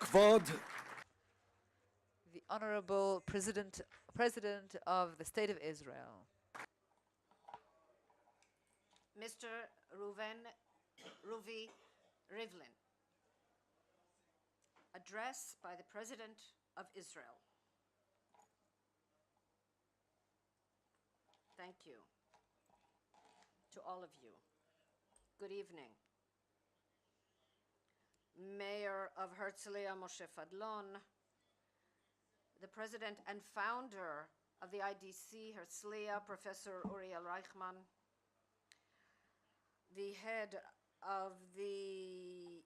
כבוד The Honorable President of the State of Israel, Mr. Reuven Ruvi Rivlin. Address by the President of Israel. Thank you to all of you. Good evening. Mayor of Herzliya, Moshe Fadlon, the president and founder of the IDC, Herzliya, Professor Uriel Reichman, the head of the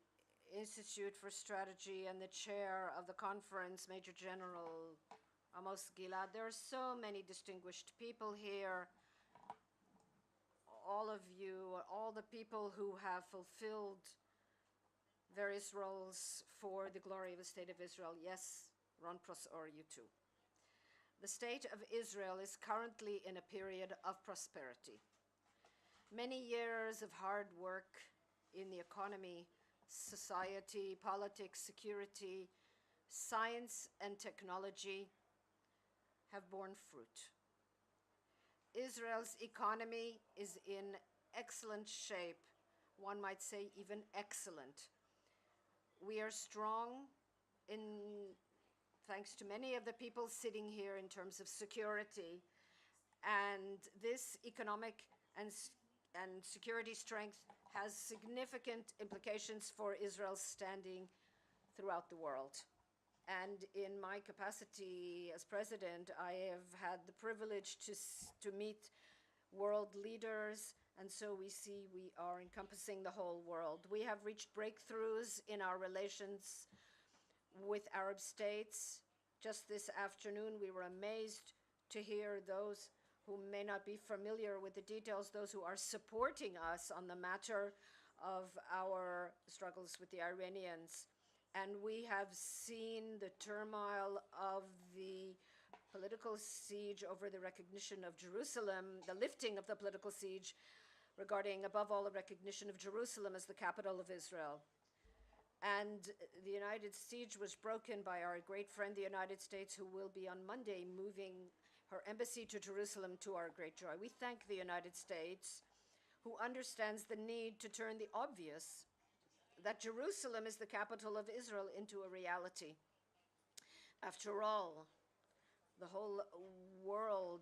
Institute for Strategy and the chair of the conference, Major General Amos Gilad. There are so many distinguished people here. All of you, all the people who have fulfilled various roles for the glory of the State of Israel. Yes, Ron Prosor, you too. The State of Israel is currently in a period of prosperity. Many years of hard work in the economy, society, politics, security, science, and technology have borne fruit. Israel's economy is in excellent shape, one might say even excellent. We are strong thanks to many of the people sitting here in terms of security, and this economic and security strength has significant implications for Israel's standing throughout the world. And in my capacity as president, I have had the privilege to meet world leaders, and so we see we are encompassing the whole world. We have reached breakthroughs in our relations with Arab states. Just this afternoon, we were amazed to hear those who may not be familiar with the details, those who are supporting us on the matter of our struggles with the Iranians. And we have seen the turmoil of the political siege over the recognition of Jerusalem, the lifting of the political siege regarding, above all, the recognition of Jerusalem as the capital of Israel. And the United siege was broken by our great friend, the United States, who will be on Monday moving her embassy to Jerusalem, to our great joy. We thank the United States, who understands the need to turn the obvious, that Jerusalem is the capital of Israel, into a reality. After all, the whole world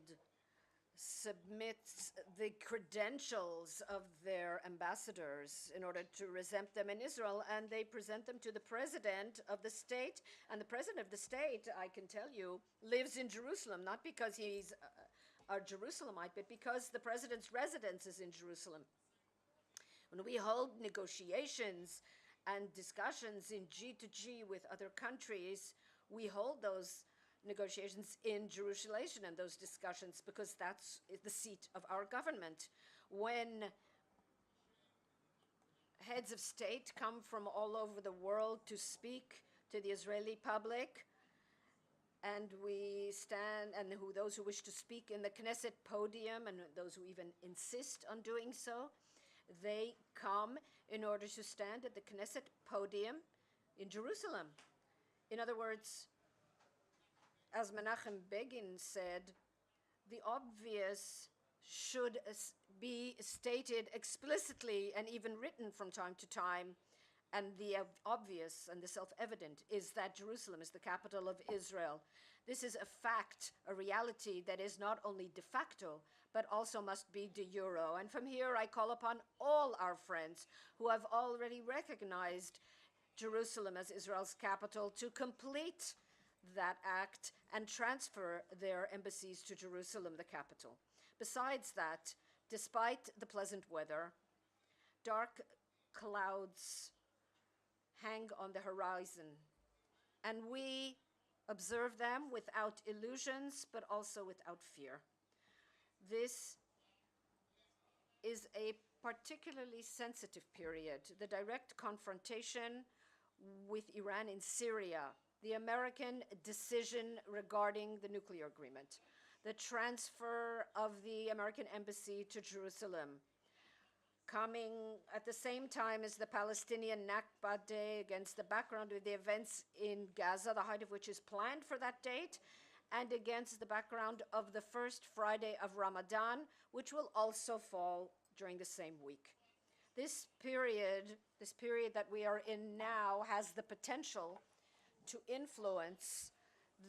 submits the credentials of their ambassadors in order to present them in Israel, and they present them to the president of the state. And the president of the state, I can tell you, lives in Jerusalem, not because he's a Jerusalemite, but because the president's residence is in Jerusalem. When we hold negotiations and discussions in G2G with other countries, we hold those negotiations in Jerusalem and those discussions because that's the seat of our government. When heads of state come from all over the world to speak to the Israeli public, and we stand, and those who wish to speak in the Knesset podium, and those who even insist on doing so, they come in order to stand at the Knesset podium in Jerusalem. In other words, as Menachem Begin said, the obvious should be stated explicitly and even written from time to time. And the obvious and the self-evident is that Jerusalem is the capital of Israel. This is a fact, a reality that is not only de facto, but also must be de jure. And from here, I call upon all our friends who have already recognized Jerusalem as Israel's capital to complete that act and transfer their embassies to Jerusalem, the capital. Besides that, despite the pleasant weather, dark clouds hang on the horizon, and we observe them without illusions, but also without fear. This is a particularly sensitive period. The direct confrontation with Iran in Syria, the American decision regarding the nuclear agreement, the transfer of the American embassy to Jerusalem, coming at the same time as the Palestinian Nakba Day, against the background of the events in Gaza, the height of which is planned for that date, and against the background of the first Friday of Ramadan, which will also fall during the same week. This period that we are in now, has the potential to influence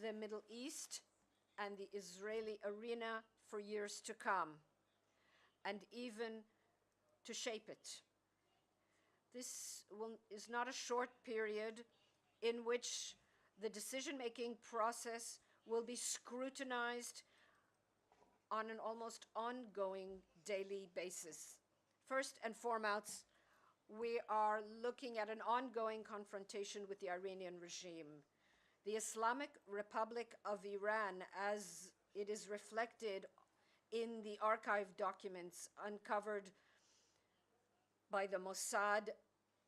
the Middle East and the Israeli arena for years to come, and even to shape it. This is not a short period in which the decision-making process will be scrutinized on an almost ongoing daily basis. First and foremost, we are looking at an ongoing confrontation with the Iranian regime. The Islamic Republic of Iran, as it is reflected in the archive documents uncovered by the Mossad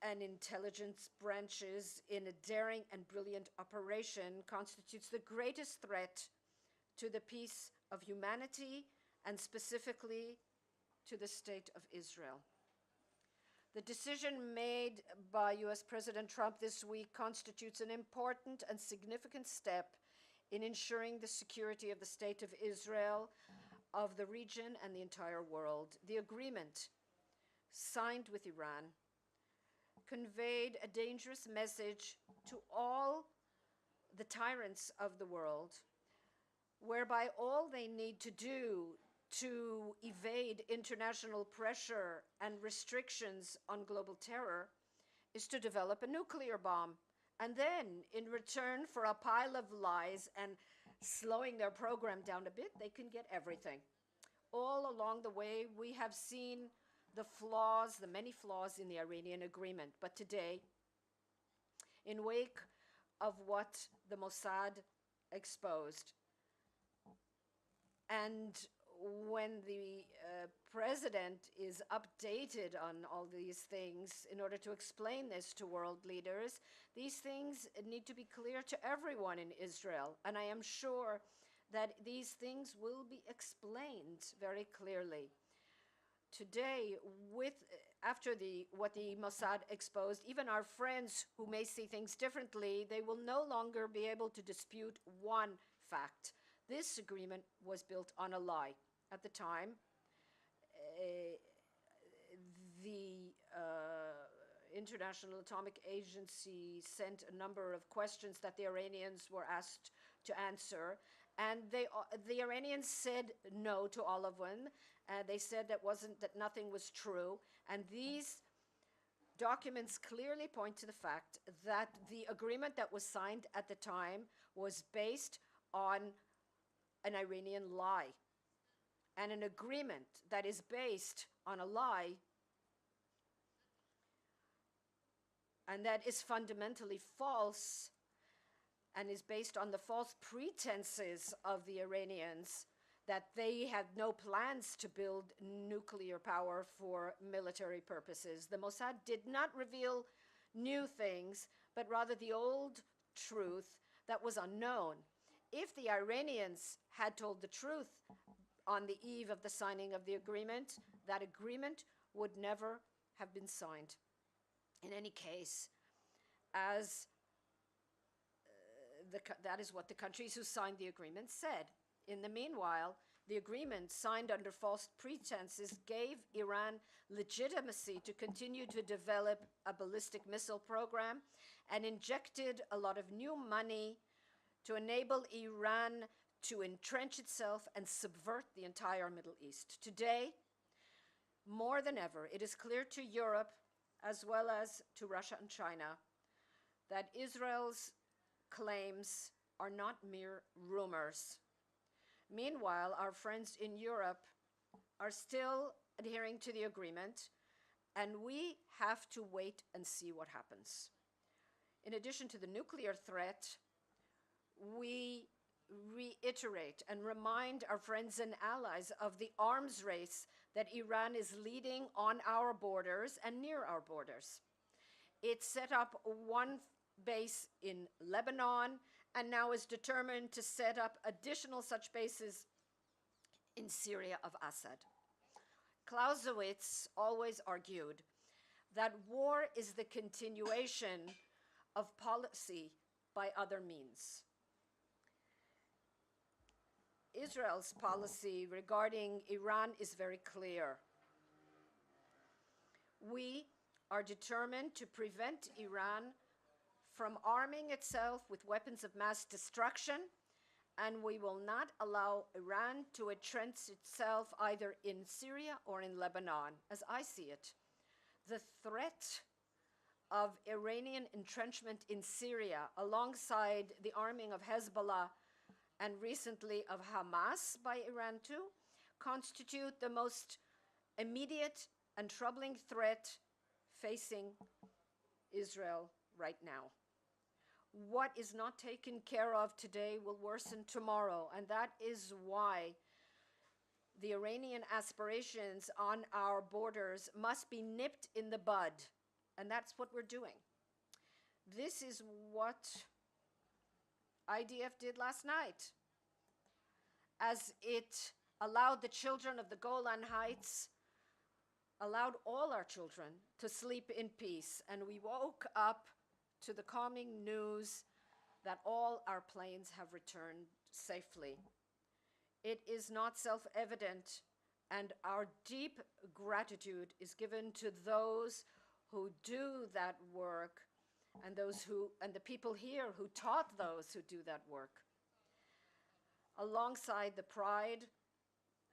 and intelligence branches in a daring and brilliant operation, constitutes the greatest threat to the peace of humanity and specifically to the state of Israel. The decision made by US President Trump this week constitutes an important and significant step in ensuring the security of the state of Israel, of the region, and the entire world. The agreement signed with Iran conveyed a dangerous message to all the tyrants of the world, whereby all they need to do to evade international pressure and restrictions on global terror is to develop a nuclear bomb. And then, in return for a pile of lies and slowing their program down a bit, they can get everything. All along the way, we have seen the flaws, the many flaws in the Iranian agreement. But today, in wake of what the Mossad exposed, and when the president is updated on all these things in order to explain this to world leaders, these things need to be clear to everyone in Israel. And I am sure that these things will be explained very clearly. Today, after what the Mossad exposed, even our friends who may see things differently, they will no longer be able to dispute one fact. This agreement was built on a lie. At the time, the International Atomic Agency sent a number of questions that the Iranians were asked to answer, and the Iranians said no to all of them. They said that nothing was true, and these documents clearly point to the fact that the agreement that was signed at the time was based on an Iranian lie. And an agreement that is based on a lie and that is fundamentally false and is based on the false pretenses of the Iranians that they had no plans to build nuclear power for military purposes. The Mossad did not reveal new things, but rather the old truth that was unknown. If the Iranians had told the truth on the eve of the signing of the agreement, that agreement would never have been signed. In any case, as that is what the countries who signed the agreement said. In the meanwhile, the agreement signed under false pretenses gave Iran legitimacy to continue to develop a ballistic missile program and injected a lot of new money to enable Iran to entrench itself and subvert the entire Middle East. Today, more than ever, it is clear to Europe, as well as to Russia and China, that Israel's claims are not mere rumors. Meanwhile, our friends in Europe are still adhering to the agreement, and we have to wait and see what happens. In addition to the nuclear threat, we reiterate and remind our friends and allies of the arms race that Iran is leading on our borders and near our borders. It set up one base in Lebanon and now is determined to set up additional such bases in Syria of Assad. Clausewitz always argued that war is the continuation of policy by other means. Israel's policy regarding Iran is very clear. We are determined to prevent Iran from arming itself with weapons of mass destruction, and we will not allow Iran to entrench itself either in Syria or in Lebanon, as I see it. The threat of Iranian entrenchment in Syria, alongside the arming of Hezbollah and recently of Hamas by Iran too, constitute the most immediate and troubling threat facing Israel right now. What is not taken care of today will worsen tomorrow, and that is why the Iranian aspirations on our borders must be nipped in the bud, and that's what we're doing. This is what IDF did last night, as it allowed the children of the Golan Heights, allowed all our children to sleep in peace, and we woke up to the calming news that all our planes have returned safely. It is not self-evident, and our deep gratitude is given to those who do that work and the people here who taught those who do that work. Alongside the pride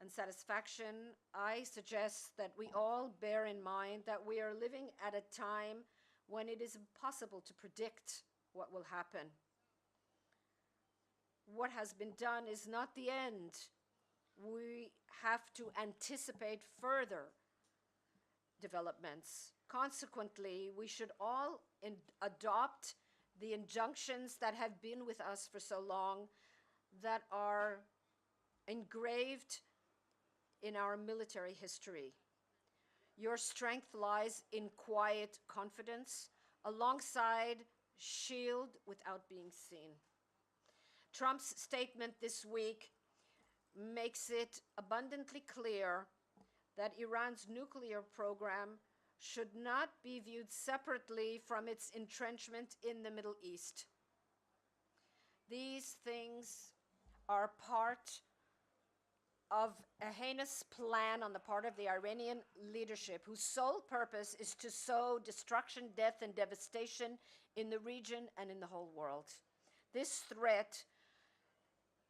and satisfaction, I suggest that we all bear in mind that we are living at a time when it is impossible to predict what will happen. What has been done is not the end. We have to anticipate further developments. Consequently, we should all adopt the injunctions that have been with us for so long, that are engraved in our military history. Your strength lies in quiet confidence, alongside shield without being seen. Trump's statement this week makes it abundantly clear that Iran's nuclear program should not be viewed separately from its entrenchment in the Middle East. These things are part of a heinous plan on the part of the Iranian leadership, whose sole purpose is to sow destruction, death, and devastation in the region and in the whole world. This threat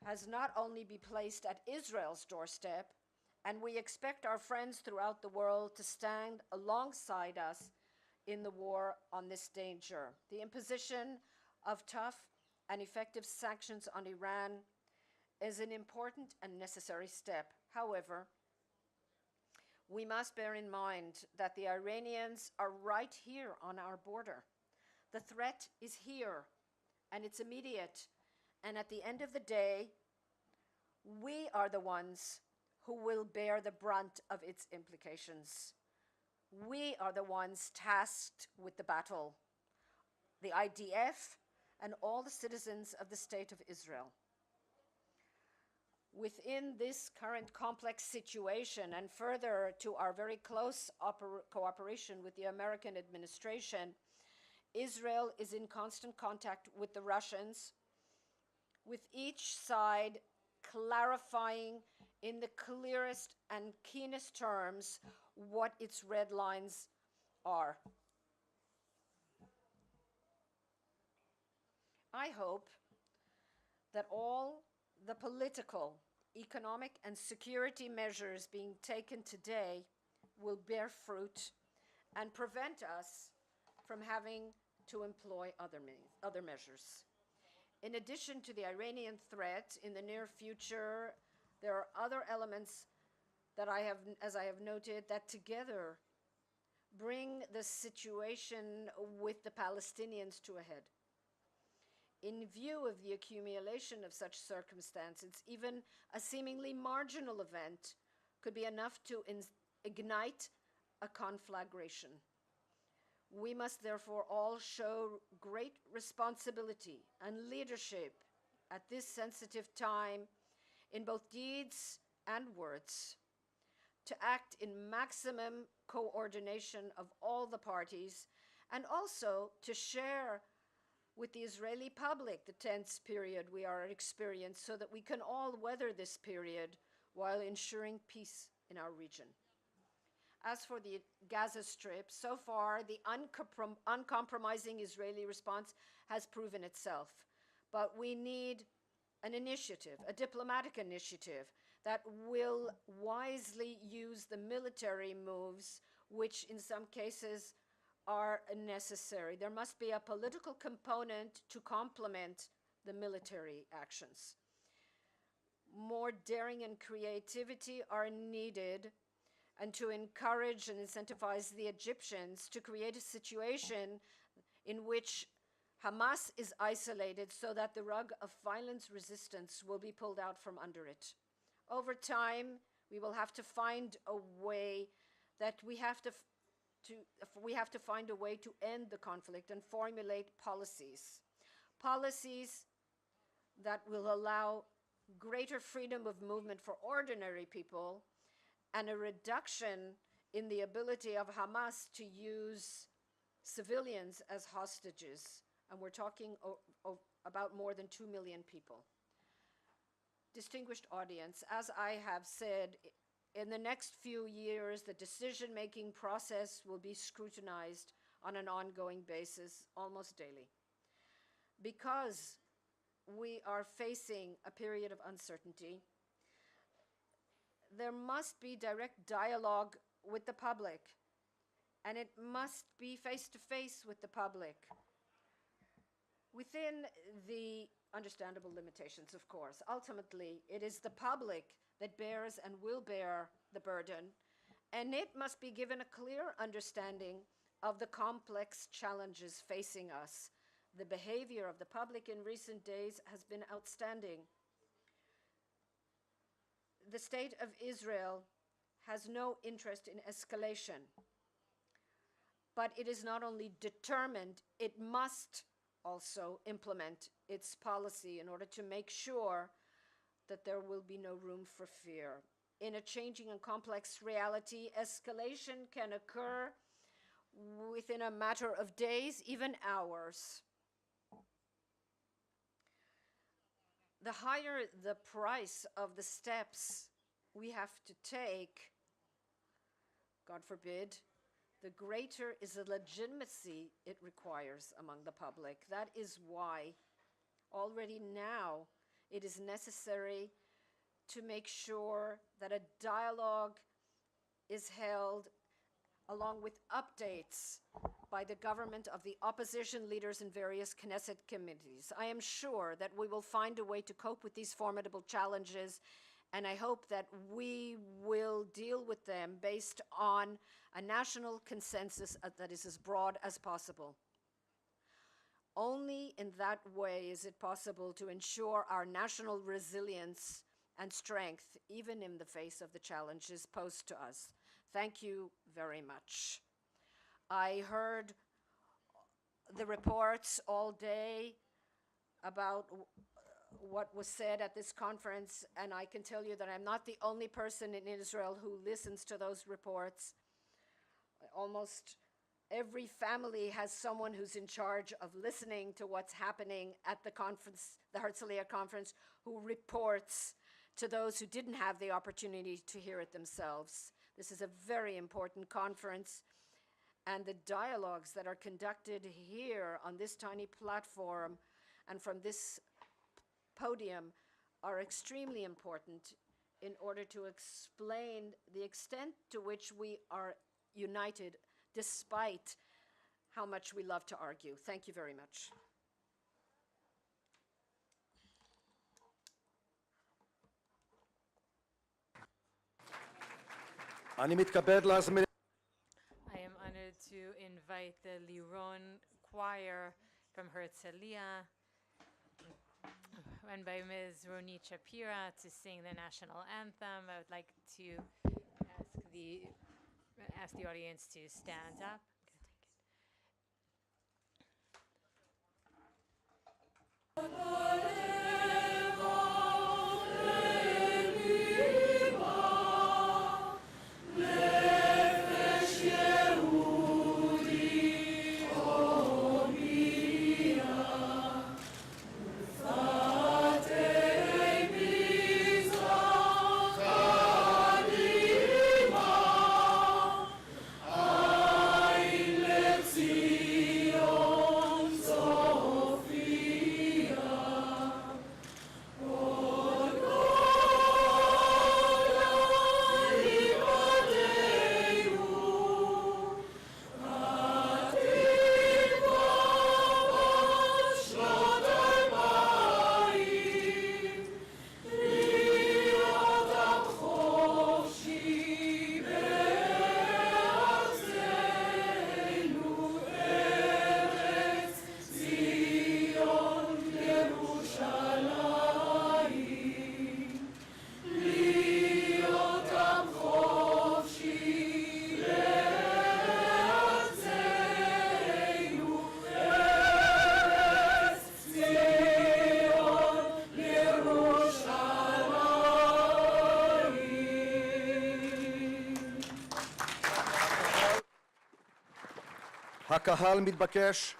has not only been placed at Israel's doorstep, and we expect our friends throughout the world to stand alongside us in the war on this danger. The imposition of tough and effective sanctions on Iran is an important and necessary step. However, we must bear in mind that the Iranians are right here on our border. The threat is here, and it's immediate. And at the end of the day, we are the ones who will bear the brunt of its implications. We are the ones tasked with the battle, the IDF and all the citizens of the State of Israel. Within this current complex situation, and further to our very close cooperation with the American administration, Israel is in constant contact with the Russians, with each side clarifying in the clearest and keenest terms what its red lines are. I hope that all the political, economic, and security measures being taken today will bear fruit and prevent us from having to employ other measures. In addition to the Iranian threat in the near future, there are other elements that as I have noted, that together bring the situation with the Palestinians to a head. In view of the accumulation of such circumstances, even a seemingly marginal event could be enough to ignite a conflagration. We must therefore all show great responsibility and leadership at this sensitive time in both deeds and words to act in maximum coordination of all the parties, and also to share with the Israeli public the tense period we are experiencing so that we can all weather this period while ensuring peace in our region. As for the Gaza Strip, so far the uncompromising Israeli response has proven itself. But we need an initiative, a diplomatic initiative that will wisely use the military moves, which in some cases are necessary. There must be a political component to complement the military actions. More daring and creativity are needed, and to encourage and incentivize the Egyptians to create a situation in which Hamas is isolated so that the rug of violence resistance will be pulled out from under it. Over time, we will have to find a way that we have to find a way to end the conflict and formulate policies that will allow greater freedom of movement for ordinary people and a reduction in the ability of Hamas to use civilians as hostages. And we're talking about more than 2 million people. Distinguished audience, as I have said, in the next few years, the decision-making process will be scrutinized on an ongoing basis, almost daily. Because we are facing a period of uncertainty, there must be direct dialogue with the public, and it must be face-to-face with the public, within the understandable limitations, of course. Ultimately, it is the public that bears and will bear the burden, and it must be given a clear understanding of the complex challenges facing us. The behavior of the public in recent days has been outstanding. The state of Israel has no interest in escalation, but it is not only determined, it must also implement its policy in order to make sure that there will be no room for fear. In a changing and complex reality, escalation can occur within a matter of days, even hours. The higher the price of the steps we have to take, God forbid, the greater is the legitimacy it requires among the public. That is why already now it is necessary to make sure that a dialogue is held along with updates by the government of the opposition leaders in various Knesset committees. I am sure that we will find a way to cope with these formidable challenges, and I hope that we will deal with them based on a national consensus that is as broad as possible. Only in that way is it possible to ensure our national resilience and strength, even in the face of the challenges posed to us. Thank you very much. I heard the reports all day about what was said at this conference, and I can tell you that I'm not the only person in Israel who listens to those reports. Almost every family has someone who's in charge of listening to what's happening at the conference, the Herzliya conference, who reports to those who didn't have the opportunity to hear it themselves. This is a very important conference, and the dialogues that are conducted here on this tiny platform and from this podium are extremely important in order to explain the extent to which we are united despite how much we love to argue. Thank you very much. I am honored to invite the Liron Choir from Herzliya, run by Ms. Ronit Shapira, to sing the national anthem. I would like to ask the audience to stand up. הקהל מתבקש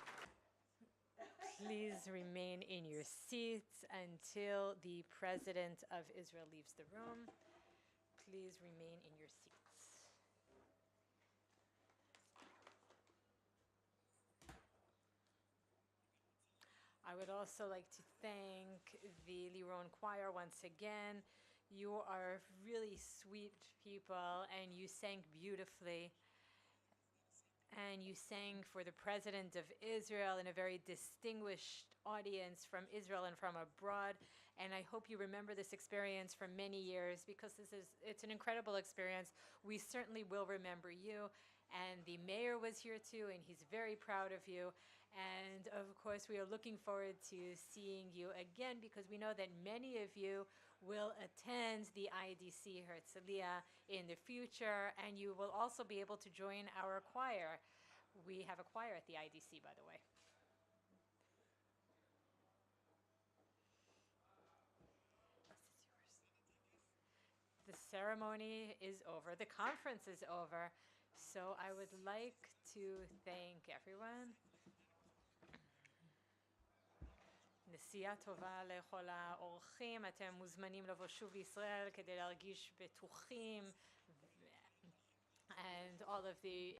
Please remain in your seats until the President of Israel leaves the room. Please remain in your seats. I would also like to thank the Liron Choir once again. You are really sweet people and you sang beautifully. And you sang for the President of Israel and a very distinguished audience from Israel and from abroad. And I hope you remember this experience for many years because it's an incredible experience. We certainly will remember you. And the mayor was here too, and he's very proud of you. And of course, we are looking forward to seeing you again because we know that many of you will attend the IDC Herzliya in the future, and you will also be able to join our choir. We have a choir at the IDC, by the way. The ceremony is over. The conference is over. So I would like to thank everyone. נסיעה טובה לכל האורחים. אתם מוזמנים לבוא שוב לישראל כדי להרגיש בטוחים. And all of the